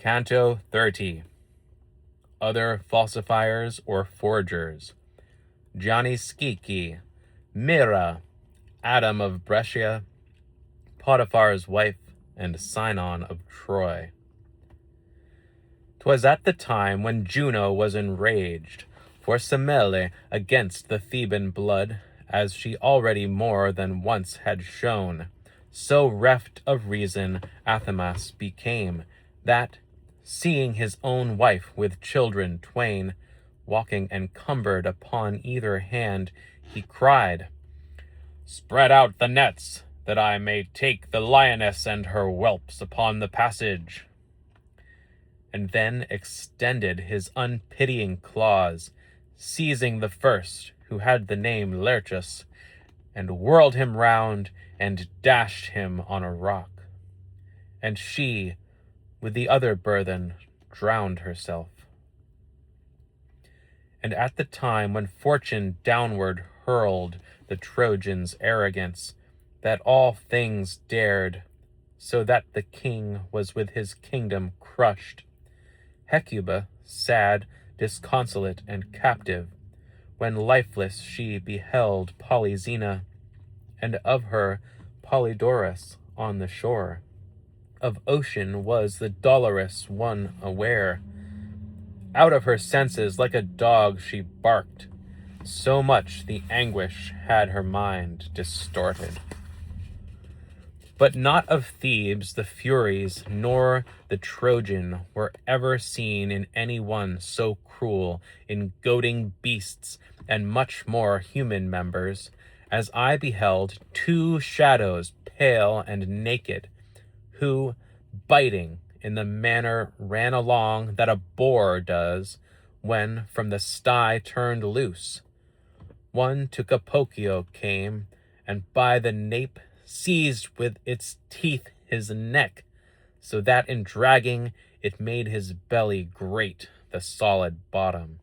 Canto 30. Other falsifiers or forgers. XXX, Mira, Adam of Brescia, Potiphar's wife, and Sinon of Troy. 'Twas at the time when Juno was enraged for Semele against the Theban blood, as she already more than once had shown. So reft of reason Athamas became, that, seeing his own wife with children twain, walking encumbered upon either hand, he cried, "Spread out the nets, that I may take the lioness and her whelps upon the passage," and then extended his unpitying claws, seizing the first, who had the name Lerchus, and whirled him round and dashed him on a rock. And she, with the other burthen, drowned herself. And at the time when fortune downward hurled the Trojans' arrogance, that all things dared, so that the king was with his kingdom crushed, Hecuba, sad, disconsolate, and captive, when lifeless she beheld Polyxena, and of her Polydorus on the shore. Of ocean was the dolorous one aware. Out of her senses like a dog she barked, so much the anguish had her mind distorted. But not of Thebes the Furies nor the Trojan were ever seen in any one so cruel in goading beasts and much more human members, as I beheld two shadows pale and naked, who, biting in the manner ran along that a boar does when from the sty turned loose. One to Capocchio came, and by the nape seized with its teeth his neck, so that in dragging it made his belly grate the solid bottom.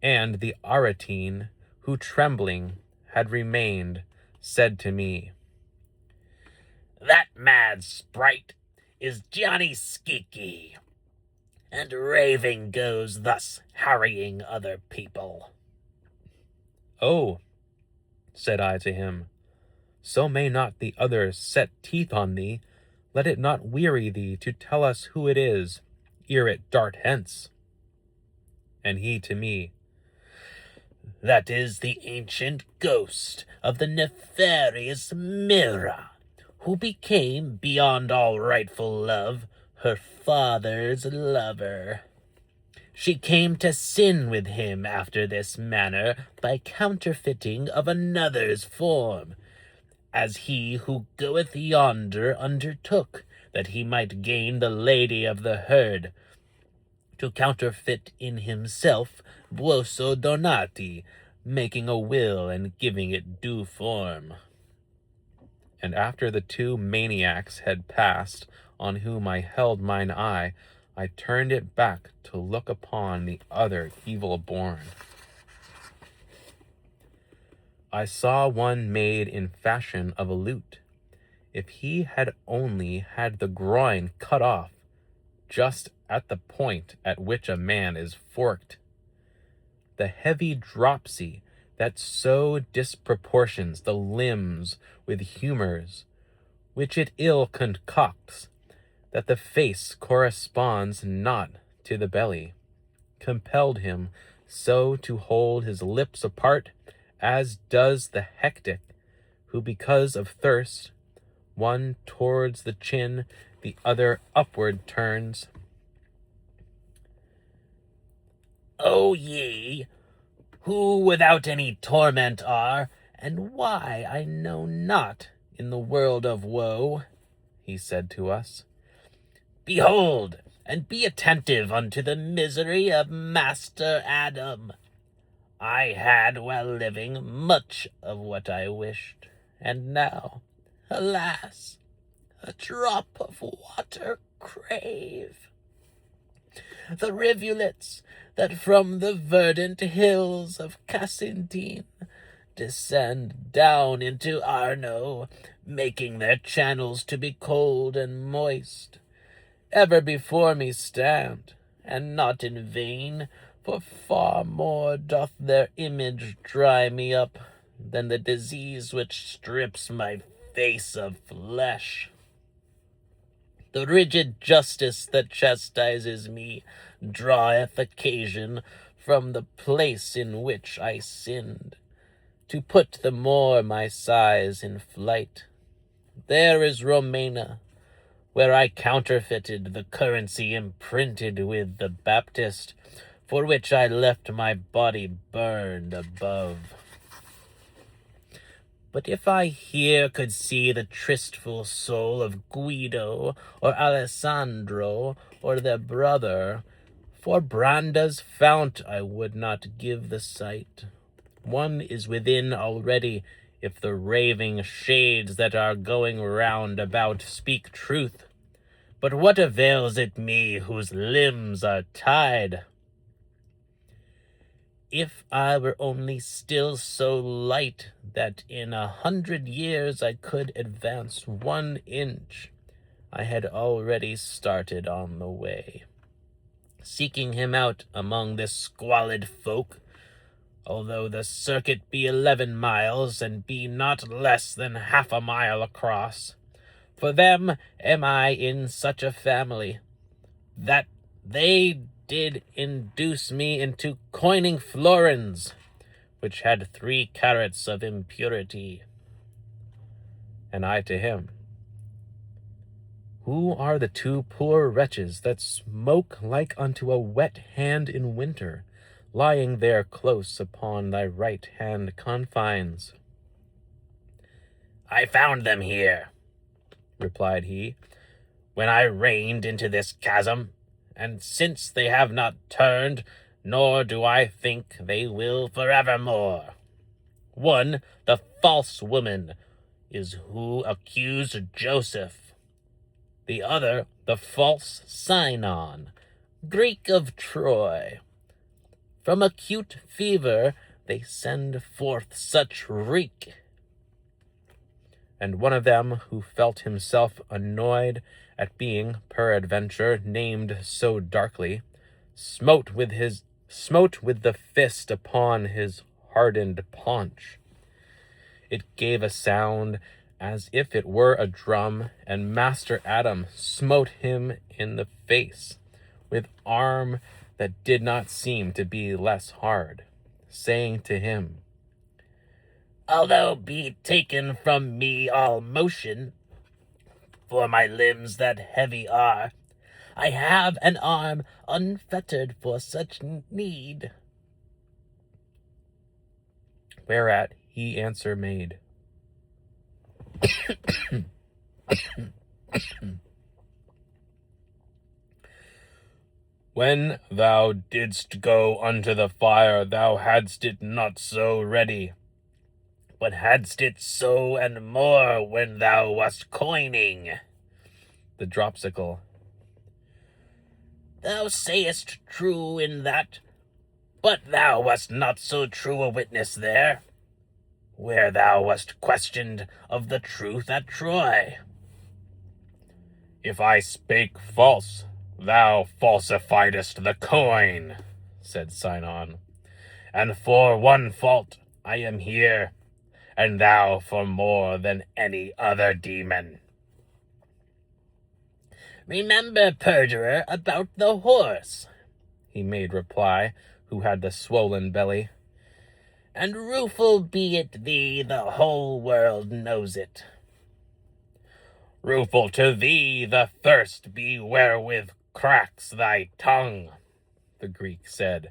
And the Aretine, who trembling had remained, said to me, "That mad sprite is XXX, and raving goes thus harrying other people." "Oh," said I to him, "so may not the others set teeth on thee. Let it not weary thee to tell us who it is, ere it dart hence." And he to me, "That is the ancient ghost of the nefarious Mira, who became, beyond all rightful love, her father's lover. She came to sin with him after this manner by counterfeiting of another's form, as he who goeth yonder undertook, that he might gain the lady of the herd, to counterfeit in himself Buoso Donati, making a will and giving it due form." And after the two maniacs had passed, on whom I held mine eye, I turned it back to look upon the other evil-born. I saw one made in fashion of a lute. If he had only had the groin cut off, just at the point at which a man is forked, the heavy dropsy that so disproportions the limbs with humors, which it ill concocts, that the face corresponds not to the belly, compelled him so to hold his lips apart, as does the hectic, who because of thirst, one towards the chin, the other upward turns. "O ye, who without any torment are, and why I know not, in the world of woe," he said to us, "behold, and be attentive unto the misery of Master Adam. I had, while living, much of what I wished, and now, alas, a drop of water crave. The rivulets that from the verdant hills of Cassinine descend down into Arno, making their channels to be cold and moist, ever before me stand, and not in vain, for far more doth their image dry me up than the disease which strips my face of flesh. The rigid justice that chastises me draweth occasion from the place in which I sinned, to put the more my sighs in flight. There is Romana, where I counterfeited the currency imprinted with the Baptist, for which I left my body burned above. But if I here could see the tristful soul of Guido or Alessandro or their brother, for Branda's fount I would not give the sight. One is within already, if the raving shades that are going round about speak truth. But what avails it me whose limbs are tied? If I were only still so light that in 100 years I could advance 1 inch, I had already started on the way, seeking him out among this squalid folk, although the circuit be 11 miles and be not less than half a mile across. For them am I in such a family, that they did induce me into coining florins, which had 3 carats of impurity. And I to him, Who are the 2 poor wretches that smoke like unto a wet hand in winter, lying there close upon thy right hand confines? I found them here, replied he, when I reined into this chasm, and since they have not turned, nor do I think they will forevermore. One, the false woman, is who accused Joseph. The other, the false Sinon, Greek of Troy. From acute fever they send forth such reek. And one of them, who felt himself annoyed at being, peradventure, named so darkly, smote with the fist upon his hardened paunch. It gave a sound as if it were a drum, and Master Adam smote him in the face with arm that did not seem to be less hard, saying to him, Although be taken from me all motion, for my limbs that heavy are, I have an arm unfettered for such need. Whereat he answer made, When thou didst go unto the fire, thou hadst it not so ready, but hadst it so and more when thou wast coining. The dropsicle. Thou sayest true in that, but thou wast not so true a witness there, where thou wast questioned of the truth at Troy. If I spake false, thou falsifiedst the coin, said Sinon, and for one fault I am here, and thou for more than any other demon. Remember, perjurer, about the horse, he made reply, who had the swollen belly. And rueful be it thee, the whole world knows it. Rueful to thee the thirst be wherewith cracks thy tongue, the Greek said,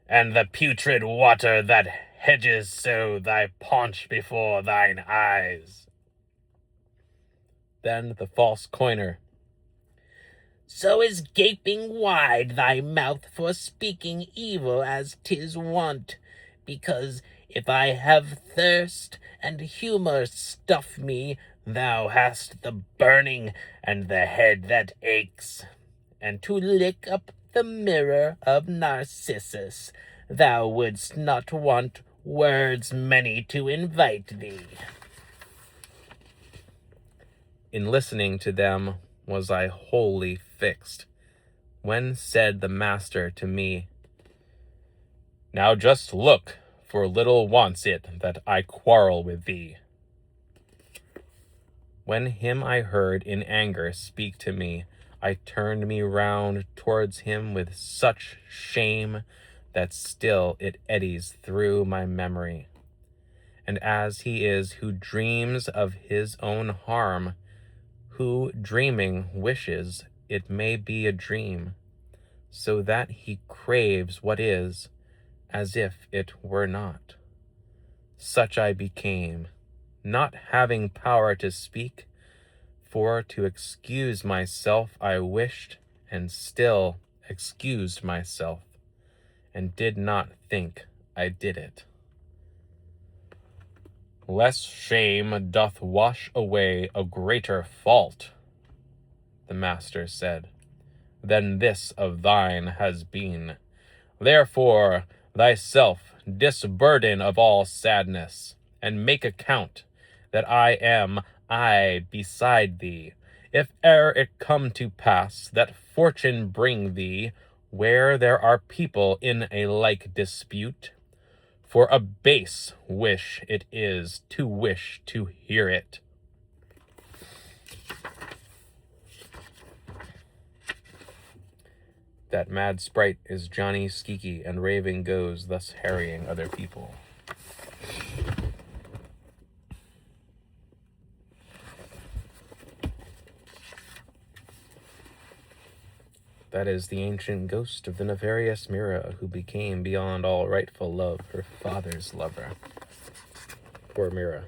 and the putrid water that hedges so thy paunch before thine eyes. Then the false coiner, So is gaping wide thy mouth for speaking evil as 'tis wont, because if I have thirst and humour stuff me, thou hast the burning and the head that aches, and to lick up the mirror of Narcissus, thou wouldst not want words many to invite thee. In listening to them, was I wholly fixed, when said the master to me, "Now just look, for little wants it that I quarrel with thee." When him I heard in anger speak to me, I turned me round towards him with such shame that still it eddies through my memory. And as he is who dreams of his own harm, who dreaming wishes it may be a dream, so that he craves what is, as if it were not. Such I became, not having power to speak, for to excuse myself I wished, and still excused myself, and did not think I did it. Less shame doth wash away a greater fault, the master said, than this of thine has been. Therefore thyself disburden of all sadness, and make account that I am I beside thee, if e'er it come to pass that fortune bring thee where there are people in a like dispute. For a base wish it is to wish to hear it. That mad sprite is Johnny Skeeky, and raving goes, thus harrying other people. That is the ancient ghost of the nefarious Mira, who became beyond all rightful love her father's lover. Poor Mira.